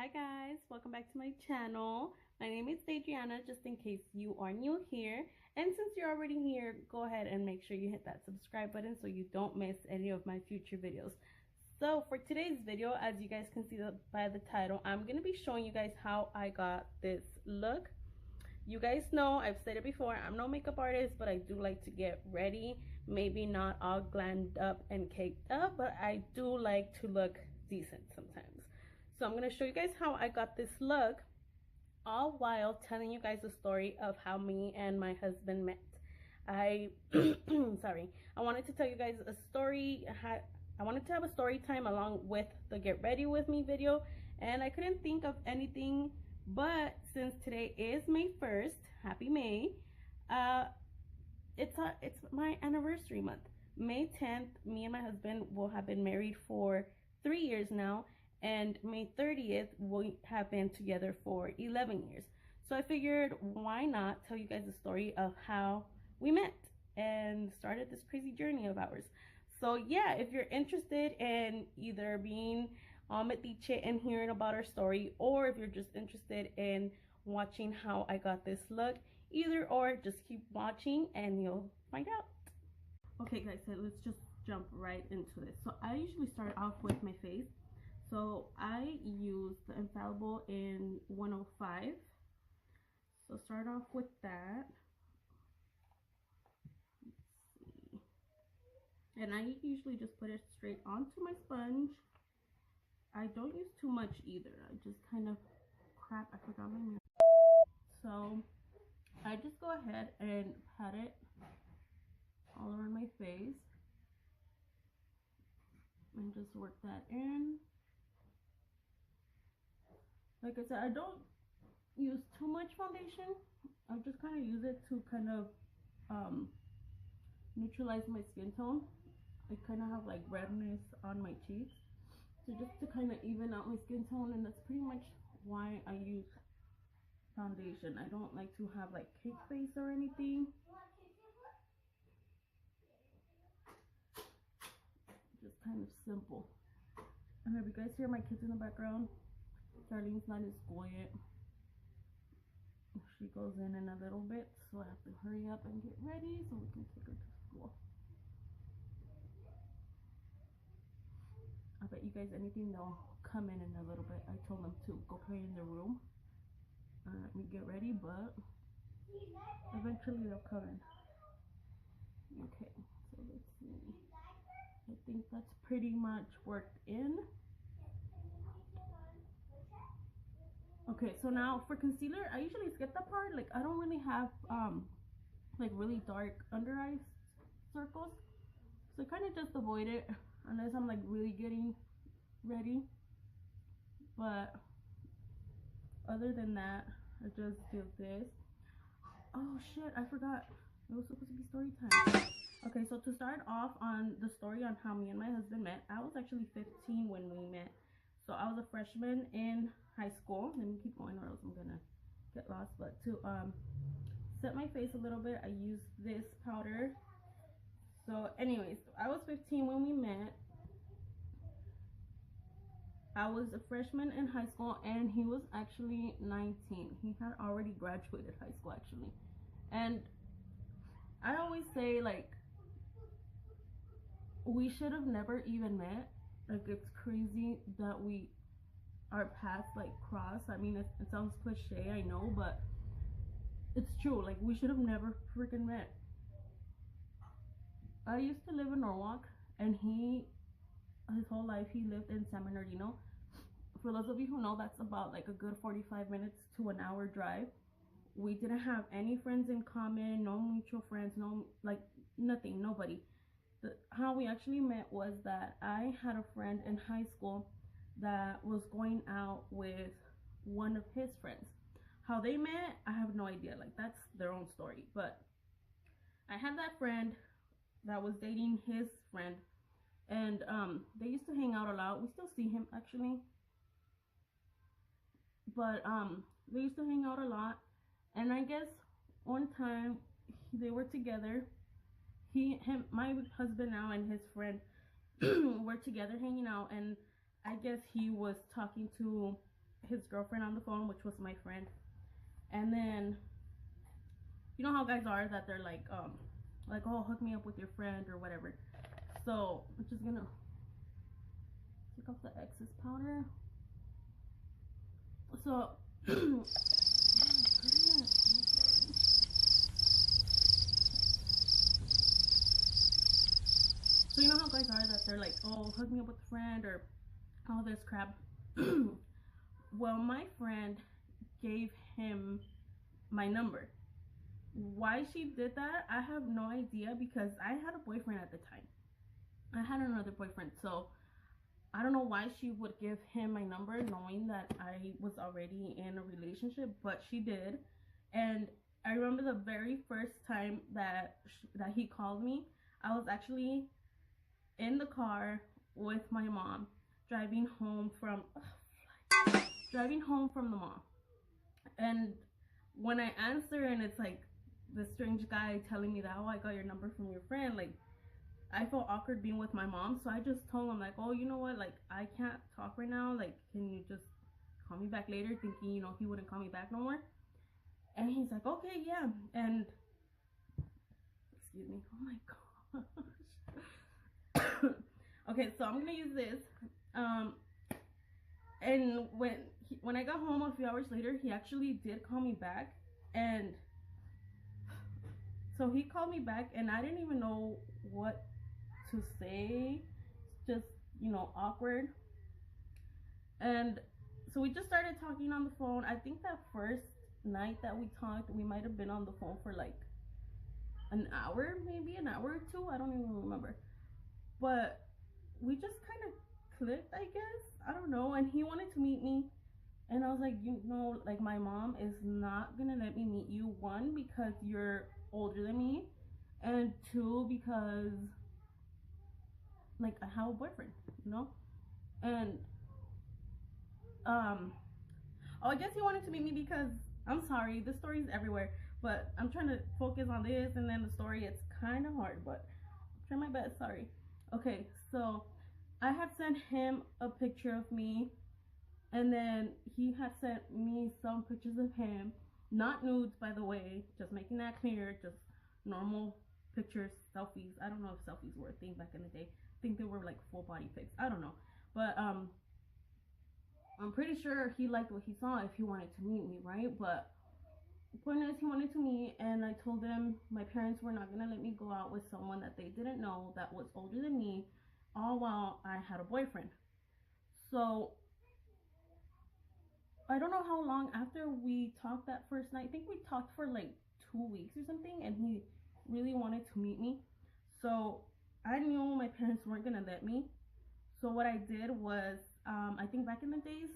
Hi guys, welcome back to my channel. My name is Adriana, just in case you are new here. And since you're already here, go ahead and make sure you hit that subscribe button so you don't miss any of my future videos. So for today's video, as you guys can see by the title, I'm going to be showing you guys how I got this look. You guys know, I've said it before, I'm no makeup artist, but I do like to get ready. Maybe not all glammed up and caked up, but I do like to look decent sometimes. So I'm going to show you guys how I got this look, all while telling you guys the story of how me and my husband met. I wanted to tell you guys a story. I wanted to have a story time along with the get ready with me video, and I couldn't think of anything. But since today is May 1st, happy May, it's my anniversary month. May 10th, me and my husband will have been married for 3 years now, and May 30th we have been together for 11 years. So I figured, why not tell you guys the story of how we met and started this crazy journey of ours. So yeah, if you're interested in either being metiche and hearing about our story, or if you're just interested in watching how I got this look, either or, just keep watching and you'll find out. Okay guys, so let's just jump right into this. So I usually start off with my face. So I use the Infallible in 105. So start off with that. Let's see. And I usually just put it straight onto my sponge. I don't use too much either. I just kind of I forgot my mirror. So I just go ahead and pat it all around my face and just work that in. Like I said, I don't use too much foundation. I just kind of use it to kind of neutralize my skin tone. I kind of have like redness on my cheeks, so just to kind of even out my skin tone, and that's pretty much why I use foundation. I don't like to have like cake face or anything. Just kind of simple. And if you guys hear my kids in the background, Charlene's not in school yet. She goes in a little bit, so I have to hurry up and get ready so we can take her to school. I bet you guys anything, they'll come in a little bit. I told them to go play in the room and let me get ready, but eventually they'll come in. Okay, so let's see. I think that's pretty much worked in. Okay, so now for concealer, I usually skip that part. Like, I don't really have like really dark under eye circles, so I kind of just avoid it unless I'm like really getting ready. But other than that, I just do this. Oh shit, I forgot, it was supposed to be story time. Okay, so to start off on the story on how me and my husband met, I was actually 15 when we met. So I was a freshman in high school. Let me keep going or else I'm gonna get lost. But to set my face a little bit, I used this powder. So anyways, I was 15 when we met. I was a freshman in high school and he was actually 19. He had already graduated high school actually. And I always say, like, we should have never even met. Like, it's crazy that our paths like cross. I mean, it sounds cliche, I know, but it's true. Like, we should have never freaking met. I used to live in Norwalk, and his whole life he lived in San Bernardino. For those of you who know, that's about like a good 45 minutes to an hour drive. We didn't have any friends in common, no mutual friends, no, like, nothing, nobody. How we actually met was that I had a friend in high school that was going out with one of his friends. How they met, I have no idea. Like, that's their own story. But I had that friend that was dating his friend, and they used to hang out a lot. We still see him actually, but they used to hang out a lot. And I guess one time they were together. My husband now and his friend were together hanging out, and I guess he was talking to his girlfriend on the phone, which was my friend. And then, you know how guys are, that they're like, oh, hook me up with your friend or whatever. So I'm just gonna take off the excess powder. So so you know how guys are, that they're like, oh, hook me up with a friend or all this crap. Well, my friend gave him my number. Why she did that, I have no idea, because I had a boyfriend at the time. I had another boyfriend, so I don't know why she would give him my number knowing that I was already in a relationship, but she did. And I remember the very first time that he called me, I was actually in the car with my mom driving home from the mall. And when I answer, and it's like this strange guy telling me that, oh, I got your number from your friend, like, I felt awkward being with my mom, so I just told him, like, oh, you know what, like, I can't talk right now, like, can you just call me back later, thinking, you know, he wouldn't call me back no more. And he's like, okay, yeah. And excuse me, oh my gosh. Okay, so I'm gonna use this. And when I got home a few hours later, he actually did call me back. And so he called me back, and I didn't even know what to say. Just, you know, awkward. And so we just started talking on the phone. I think that first night that we talked, we might have been on the phone for like an hour, maybe an hour or two. I don't even remember. But we just kind of clicked, I guess. I don't know. And he wanted to meet me. And I was like, you know, like, my mom is not gonna let me meet you. One, because you're older than me. And two, because, like, I have a boyfriend, you know? And, oh, I guess he wanted to meet me because, I'm sorry, this story is everywhere. But I'm trying to focus on this, and then the story, it's kind of hard, but I'm trying my best, sorry. Okay, so I had sent him a picture of me, and then he had sent me some pictures of him, not nudes, by the way, just making that clear, just normal pictures, selfies. I don't know if selfies were a thing back in the day. I think they were like full body pics, I don't know, but I'm pretty sure he liked what he saw if he wanted to meet me, right? But the point is, he wanted to meet, and I told him my parents were not gonna let me go out with someone that they didn't know, that was older than me, all while I had a boyfriend. So I don't know how long after we talked that first night. I think we talked for like 2 weeks or something, and he really wanted to meet me. So I knew my parents weren't gonna let me. So what I did was, I think back in the days,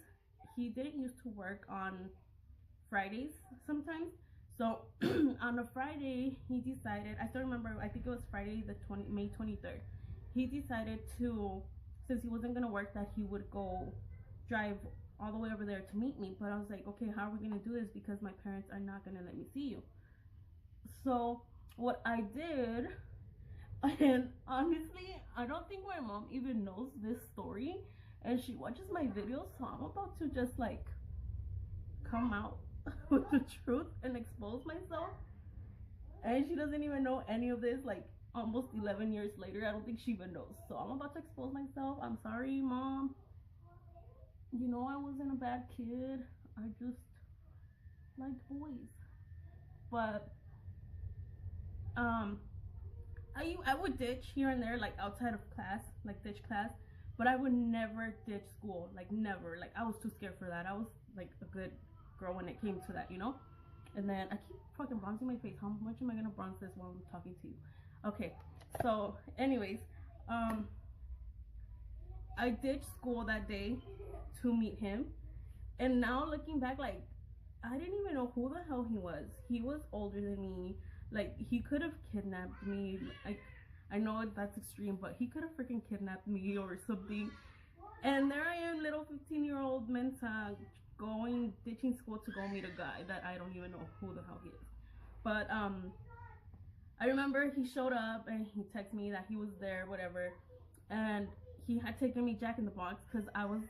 he didn't used to work on Fridays sometimes. So on a Friday, he decided, I still remember, I think it was Friday the May 23rd. He decided to, since he wasn't gonna work, that he would go drive all the way over there to meet me. But I was like, okay, how are we gonna do this, because my parents are not gonna let me see you. So what I did, and honestly, I don't think my mom even knows this story, and she watches my videos, so I'm about to just like come out with the truth and expose myself. And she doesn't even know any of this, like almost 11 years later. I don't think she even knows. So I'm about to expose myself. I'm sorry, Mom. You know, I wasn't a bad kid. I just liked boys. But I would ditch here and there, like outside of class, like ditch class, but I would never ditch school, like never. Like, I was too scared for that. I was like a good girl when it came to that, you know. And then I keep fucking bronzing my face. How much am I gonna bronze this while I'm talking to you? Okay, so anyways, I ditched school that day to meet him, and now looking back, like, I didn't even know who the hell he was. He was older than me. Like, he could have kidnapped me. Like, I know that's extreme, but he could have freaking kidnapped me or something. And there I am, little 15-year-old Mensa, ditching school to go meet a guy that I don't even know who the hell he is. But I remember he showed up and he texted me that he was there, whatever, and he had taken me Jack in the Box because I was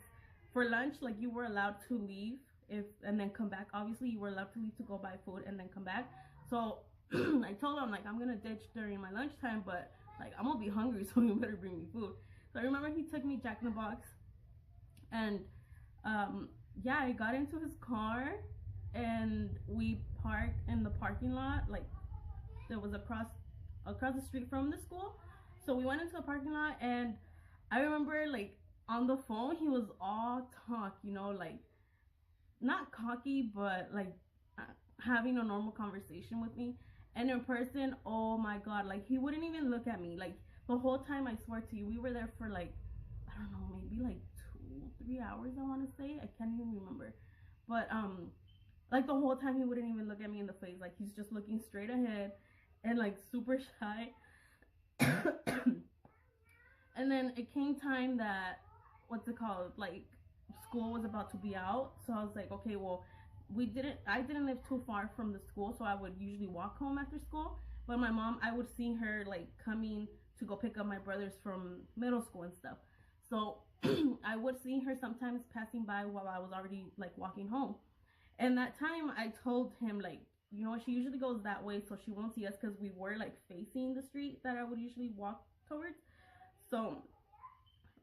for lunch, like you were allowed to leave and then come back. Obviously, you were allowed to leave to go buy food and then come back. So I told him, like, I'm gonna ditch during my lunchtime, but like I'm gonna be hungry, so you better bring me food. So I remember he took me Jack in the Box, and yeah, I got into his car and we parked in the parking lot. Like, there was across the street from the school. So we went into the parking lot, and I remember, like, on the phone he was all talk, you know, like not cocky, but like having a normal conversation with me. And in person, oh my god, like he wouldn't even look at me. Like the whole time, I swear to you, we were there for like, I don't know, maybe like 2-3 hours, I want to say. I can't even remember. But like the whole time he wouldn't even look at me in the face. Like he's just looking straight ahead and like super shy. And then it came time that, what's it called, like school was about to be out. So I was like, okay, well, I didn't live too far from the school, so I would usually walk home after school. But my mom, I would see her like coming to go pick up my brothers from middle school and stuff. So I would see her sometimes passing by while I was already like walking home. And that time I told him, like, you know, she usually goes that way so she won't see us, because we were like facing the street that I would usually walk towards. So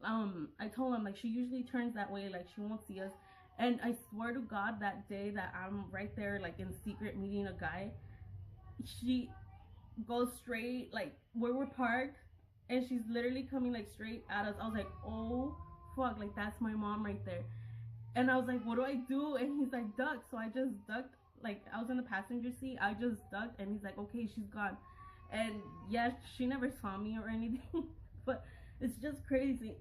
I told him, like, she usually turns that way, like she won't see us. And I swear to God, that day that I'm right there, like in secret meeting a guy, she goes straight, like where we're parked, and she's literally coming like straight at us. I was like, oh fuck, like that's my mom right there. And I was like, what do I do? And he's like, duck. So I just ducked. Like, I was in the passenger seat, I just ducked, and he's like, okay, she's gone. And yeah, she never saw me or anything. But it's just crazy.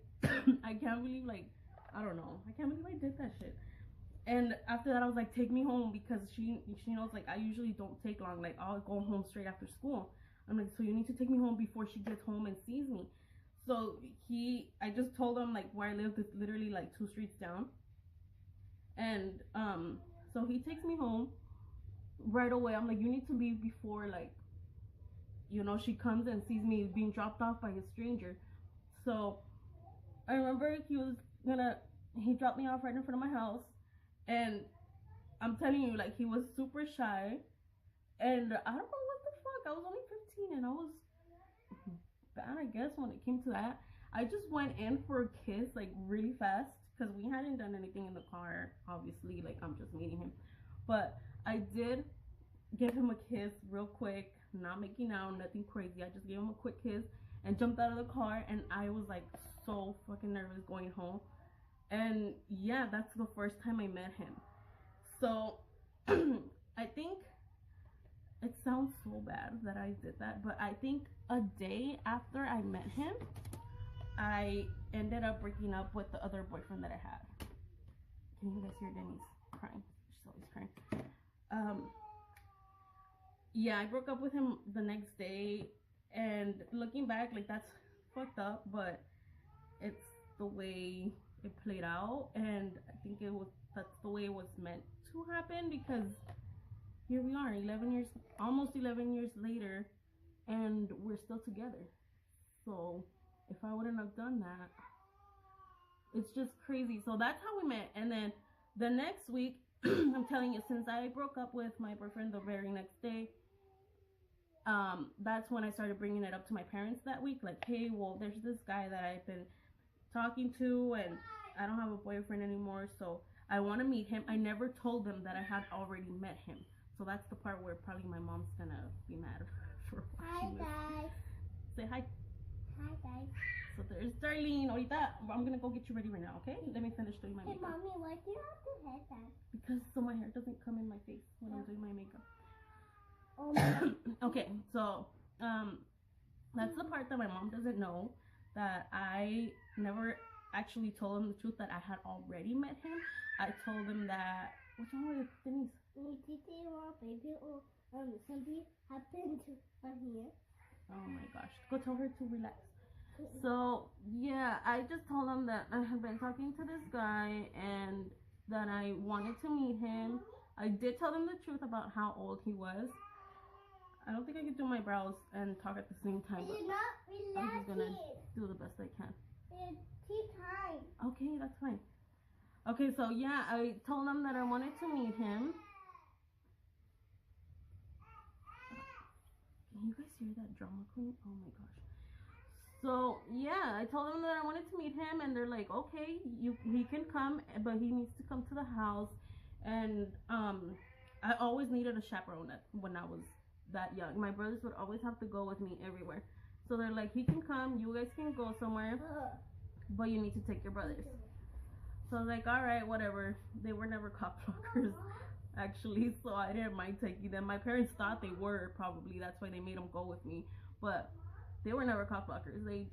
I can't believe, like, I don't know, I can't believe I did that shit. And after that, I was like, take me home, because she knows, like, I usually don't take long. Like, I'll go home straight after school. I'm like, so you need to take me home before she gets home and sees me. So I just told him, like, where I lived is literally like 2 streets down. And so he takes me home right away. I'm like, you need to leave before, like, you know, she comes and sees me being dropped off by a stranger. So I remember he dropped me off right in front of my house. And I'm telling you, like, he was super shy. And I don't know what the fuck. I was only 15 and I was bad, I guess, when it came to that. I just went in for a kiss, like, really fast, because we hadn't done anything in the car, obviously. Like, I'm just meeting him. But I did give him a kiss real quick, not making out, nothing crazy. I just gave him a quick kiss and jumped out of the car. And I was, like, so fucking nervous going home. And yeah, that's the first time I met him. So I think it sounds so bad that I did that, but I think a day after I met him, I ended up breaking up with the other boyfriend that I had. Can you guys hear Denny's crying? She's always crying. Yeah, I broke up with him the next day, and looking back, like, that's fucked up, but it's the way it played out, and I think that's the way it was meant to happen, because here we are, almost 11 years later, and we're still together. So if I wouldn't have done that, it's just crazy. So that's how we met. And then the next week, I'm telling you, since I broke up with my boyfriend the very next day, that's when I started bringing it up to my parents that week. Like, hey, well, there's this guy that I've been talking to, and I don't have a boyfriend anymore, so I want to meet him. I never told them that I had already met him. So that's the part where probably my mom's gonna be mad for watching this. Hi guys. Say hi. Hi guys. So there's Darlene. Ahorita, I'm gonna go get you ready right now, okay? Let me finish doing my makeup. Hey mommy, why do you have to hair that? Because so my hair doesn't come in my face when I'm doing my makeup. Oh my. Okay, so that's the part that my mom doesn't know, that I never actually told him the truth that I had already met him. I told him that, what's wrong with Denise? Baby, or something happened to her here. Oh my gosh, go tell her to relax. So yeah, I just told him that I had been talking to this guy and that I wanted to meet him. I did tell him the truth about how old he was. I don't think I could do my brows and talk at the same time, but I'm just gonna do the best I can. It's tea time. Okay, that's fine. Okay, so yeah, I told him that I wanted to meet him. Can you guys hear that drama queen? Oh my gosh. So yeah, I told them that I wanted to meet him, and they're like, okay, he can come, but he needs to come to the house. And I always needed a chaperone when I was that young. My brothers would always have to go with me everywhere. So they're like, he can come, you guys can go somewhere, but you need to take your brothers. So I was like, all right, whatever. They were never cop blockers, actually, so I didn't mind taking them. My parents thought they were, probably. That's why they made them go with me. But they were never cop blockers. They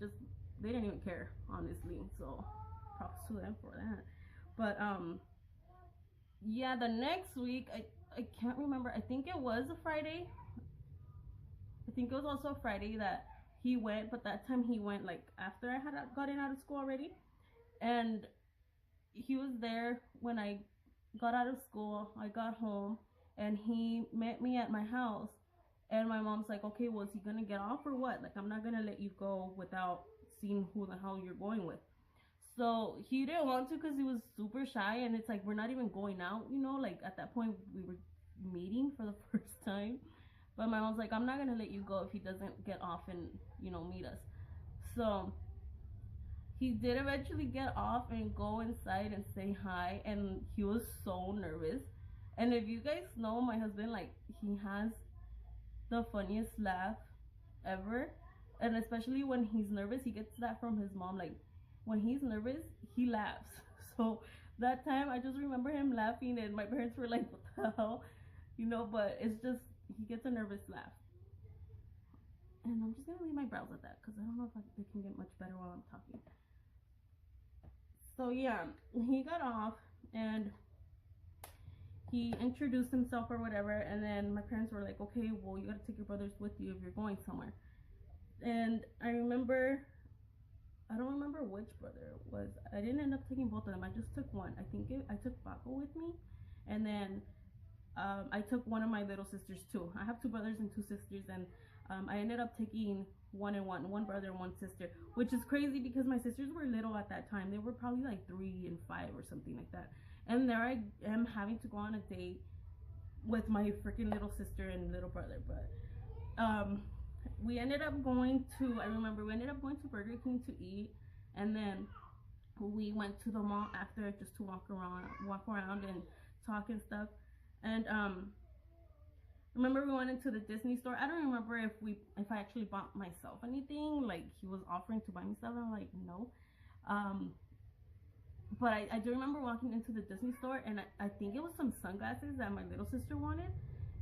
didn't even care, honestly. So props to them for that. But yeah, the next week, I can't remember. I think it was a Friday. I think it was also a Friday that he went, but that time he went like after I had gotten out of school already. And he was there when I got out of school. I got home, and he met me at my house. And my mom's like, okay, well, is he gonna get off or what? Like, I'm not gonna let you go without seeing who the hell you're going with. So he didn't want to because he was super shy, and it's like we're not even going out, you know. Like at that point, we were meeting for the first time. But my mom's like, I'm not gonna let you go if he doesn't get off and meet us. So he did eventually get off and go inside and say hi, and he was so nervous. And if you guys know my husband, like, he has the funniest laugh ever. And especially when he's nervous, he gets that from his mom. Like, when he's nervous, he laughs. So that time, I just remember him laughing, and my parents were like, what the hell? But it's just, he gets a nervous laugh. And I'm just gonna leave my brows at that because I don't know if they can get much better while I'm talking. So yeah, he got off, and he introduced himself or whatever, and then my parents were like, okay, well, you gotta take your brothers with you if you're going somewhere. And I don't remember which brother it was. I didn't end up taking both of them. I just took one. I took Paco with me, and then I took one of my little sisters too. I have two brothers and two sisters, and I ended up taking one brother and one sister, which is crazy because my sisters were little at that time. They were probably like 3 and 5 or something like that. And there I am having to go on a date with my freaking little sister and little brother. But we ended up going to Burger King to eat, and then we went to the mall after just to walk around and talk and stuff. And remember we went into the Disney store. I don't remember if I actually bought myself anything. Like, he was offering to buy me stuff, and I'm like, no. But I do remember walking into the Disney store, and I think it was some sunglasses that my little sister wanted,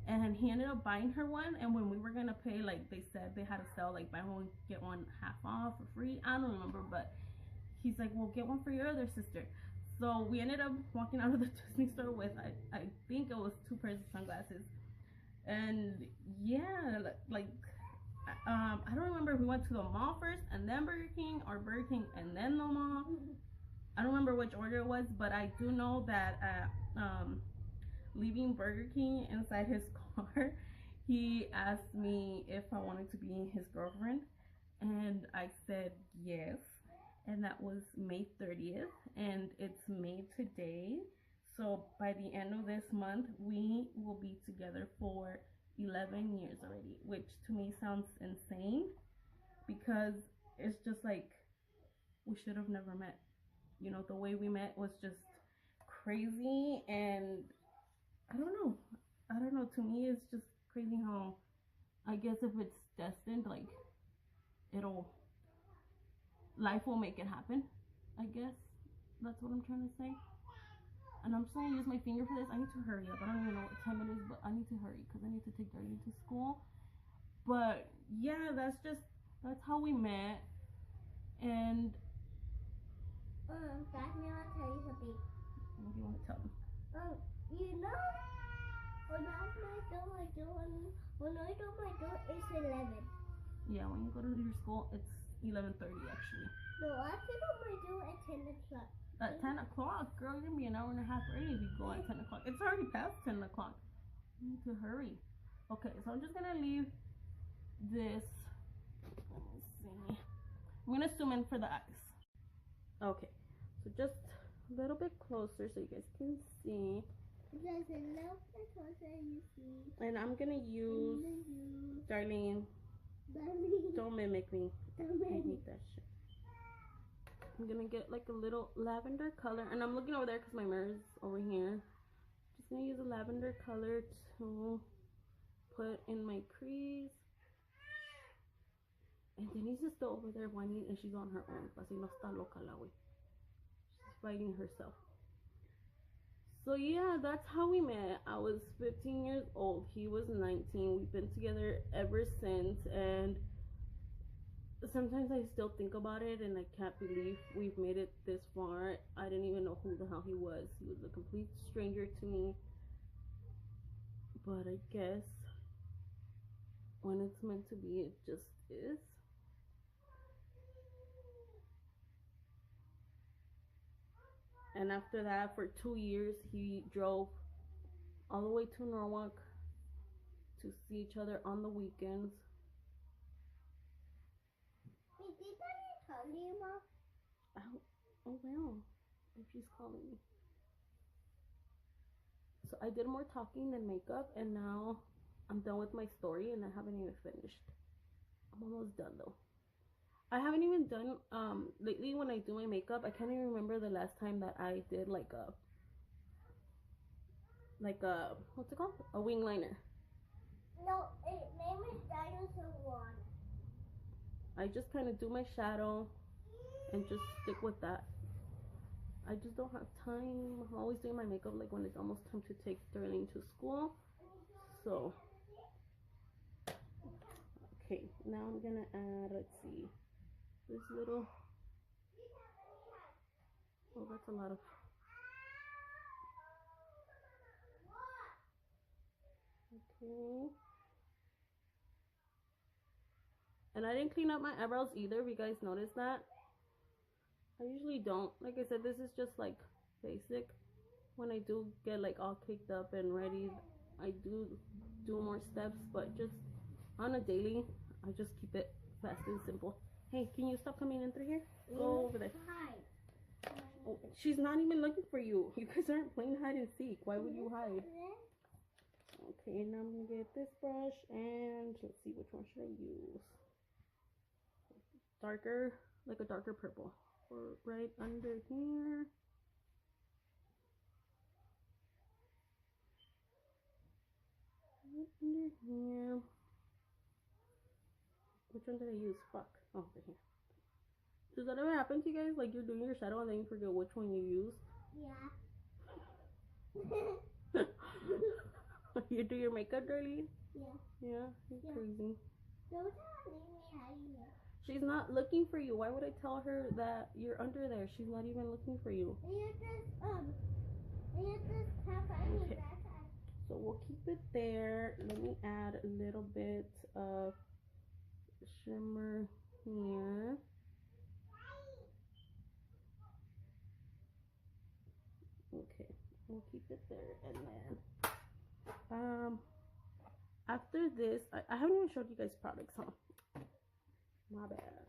and he ended up buying her one. And when we were gonna pay, like, they said they had a sale, like buy one get one half off or free. I don't remember, but he's like, well, get one for your other sister. So we ended up walking out of the Disney store with I think it was 2 pairs of sunglasses. And yeah, like I don't remember if we went to the mall first and then Burger King, or Burger King and then the mall. I don't remember which order it was, but I do know that leaving Burger King inside his car, he asked me if I wanted to be his girlfriend, and I said yes. And that was May 30th, and it's May today. So by the end of this month, we will be together for 11 years already, which to me sounds insane because it's just like we should have never met. The way we met was just crazy, and I don't know. To me, it's just crazy how, I guess if it's destined, like, life will make it happen. I guess that's what I'm trying to say. And I'm just gonna use my finger for this. I need to hurry up. I don't even know what time it is, but I need to hurry because I need to take Darby to school. But yeah, that's how we met. And Dad, may I tell you something? what do you want to tell me? When I do my door, it's 11. Yeah, when you go to your school, it's 11:30 actually. No, I can do my door at 10 o'clock. At 10 o'clock, girl, you're gonna be an hour and a half early if you go at 10 o'clock. It's already past 10 o'clock. You need to hurry. Okay, so I'm just gonna leave this. Let me see. I'm gonna zoom in for the eyes. Okay, so just a little bit closer so you guys can see. Just a little bit closer, you see. And I'm gonna use Darlene. Don't mimic me. I hate that shit. I'm gonna get like a little lavender color, and I'm looking over there because my mirror's over here. Just gonna use a lavender color to put in my crease. And Denise is still over there whining, and she's on her own. Así no está loca la wey. She's fighting herself. So yeah, that's how we met. I was 15 years old. He was 19. We've been together ever since, and sometimes I still think about it, and I can't believe we've made it this far. I didn't even know who the hell he was. He was a complete stranger to me. But I guess when it's meant to be, it just is. And after that, for 2 years, he drove all the way to Norwalk to see each other on the weekends. Hey, did Daddy tell you, Mom? Oh well, if she's calling me. So I did more talking than makeup, and now I'm done with my story, and I haven't even finished. I'm almost done though. I haven't even done lately when I do my makeup. I can't even remember the last time that I did like a what's it called? A wing liner. No, name is Dinosaur One. I just kind of do my shadow and just stick with that. I just don't have time. I'm always doing my makeup like when it's almost time to take Darlene to school. So okay, now I'm gonna add, let's see, this little, oh, that's a lot of, okay. And I didn't clean up my eyebrows either, if you guys noticed that. I usually don't. Like I said, this is just like basic. When I do get like all caked up and ready, I do more steps, but just on a daily, I just keep it fast and simple. Hey, can you stop coming in through here? Go over there. Oh, she's not even looking for you. You guys aren't playing hide and seek. Why would you hide? Okay, now I'm gonna get this brush, and let's see, which one should I use? Darker, like a darker purple. Or right under here. Right under here. Which one did I use? Fuck. Oh, over here. Does that ever happen to you guys? Like you're doing your shadow and then you forget which one you use? Yeah. You do your makeup, Darlene? Yeah. Yeah, you're crazy. Don't tell me how you know. She's not looking for you. Why would I tell her that you're under there? She's not even looking for you. Okay. So we'll keep it there. Let me add a little bit of shimmer here. Okay, we'll keep it there, and then after this, I haven't even showed you guys products, huh? My bad.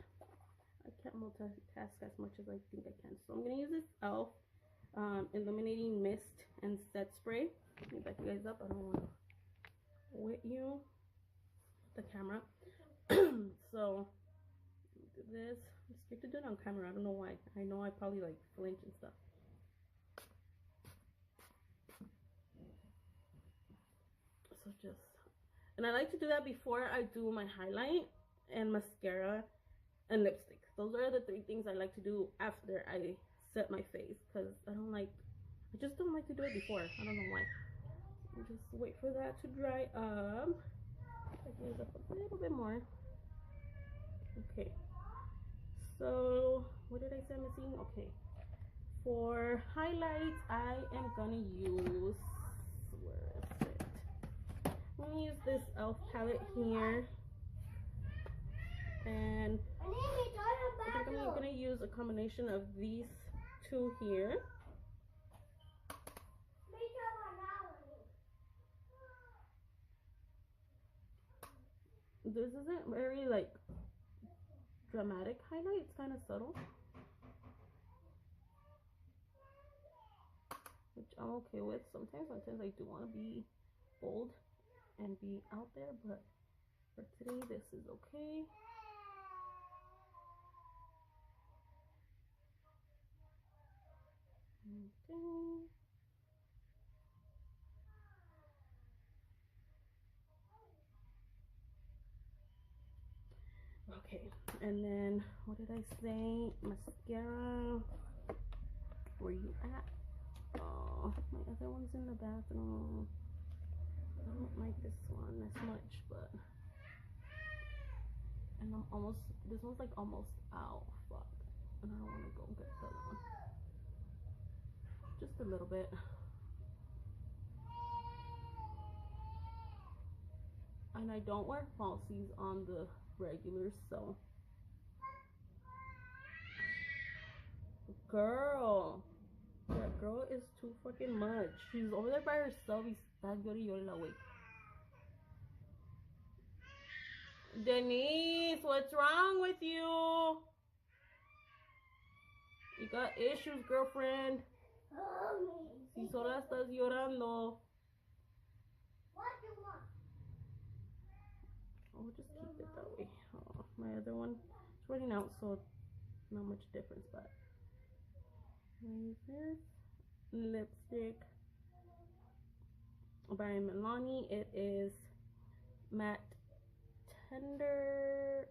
I can't multitask as much as I think I can. So I'm gonna use this e.l.f. Illuminating Mist and Set Spray. Let me back you guys up. I don't want to wet you the camera. So do this. I'm scared to do it on camera. I don't know why. I know I probably like flinch and stuff. So just, and I like to do that before I do my highlight and mascara and lipstick. Those are the 3 things I like to do after I set my face, because I just don't like to do it before. I don't know why. Just wait for that to dry up. I use up a little bit more. Okay. So what did I say I'm missing? Okay. For highlights, I am gonna use, where is it? I'm gonna use this e.l.f. palette here, and I think I'm gonna use a combination of these 2 here. This isn't very like dramatic highlight, it's kind of subtle. I'm okay with. Sometimes I do want to be bold and be out there, but for today, this is okay. Okay, and then what did I say? Mascara. Where you at? Oh, my other one's in the bathroom. I don't like this one as much, but and I'm almost. This one's like almost out. Fuck, and I don't want to go get the other one. Just a little bit. And I don't wear falsies on the regulars, so. Girl, that girl is too fucking much. She's over there by herself. Está llore y llore la wey. Denise, what's wrong with you? You got issues, girlfriend. Si sola estás llorando. What do you want? I'll just keep it that way. Oh, my other one, it's running out, so not much difference, but. What is this? Lipstick by Milani. It is matte tender.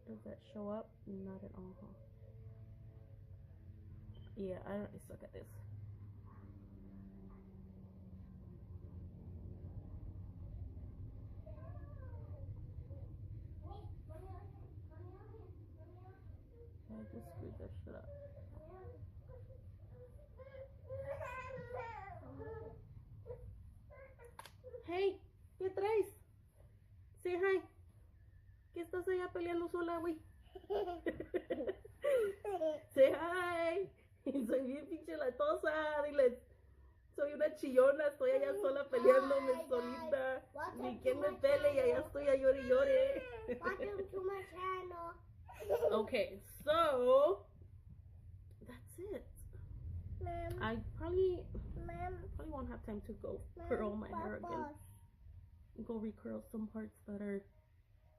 Does that show up? Not at all, huh? Yeah, I suck at this. I just screwed that shit up. Hey, ¿qué traes? Say hi. ¿Qué estás allá peleando sola, güey? Say hi. Soy bien pinche latosa. Dile, soy una chillona. Estoy allá sola peleándome solita. Ni quien me pele y allá estoy a llore y llore. Welcome to my channel. Okay, so that's it. Ma'am. I probably Ma'am. won't have time to go curl my hair again. Go recurl some parts that are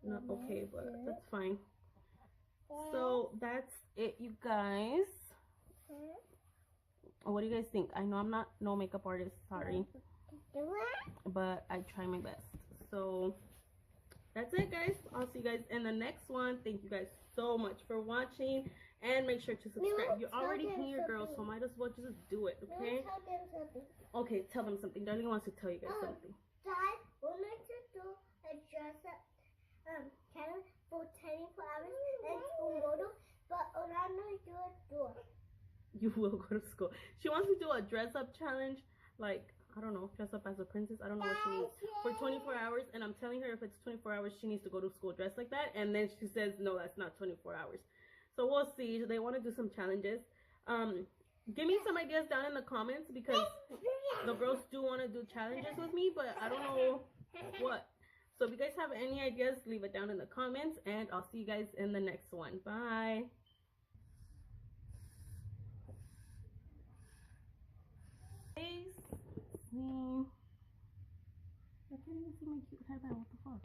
not okay, but that's fine. So that's it, you guys. What do you guys think? I know I'm not no makeup artist, sorry, but I try my best. So that's it, guys. I'll see you guys in the next one. Thank you guys so much for watching, and make sure to subscribe. You're already here, girls, so might as well just do it, okay? Okay, tell them something. Darling wants to tell you guys something. Dad wanted to do a dress up challenge for 24 hours and tomorrow, but I'm going to do it. You will go to school. She wants to do a dress up challenge, like, I don't know, dress up as a princess. I don't know what she needs for 24 hours. And I'm telling her if it's 24 hours, she needs to go to school dressed like that. And then she says, no, that's not 24 hours. So we'll see. They want to do some challenges. Give me some ideas down in the comments, because the girls do want to do challenges with me, but I don't know what. So if you guys have any ideas, leave it down in the comments, and I'll see you guys in the next one. Bye. I can't even see my cute headband. What the fuck?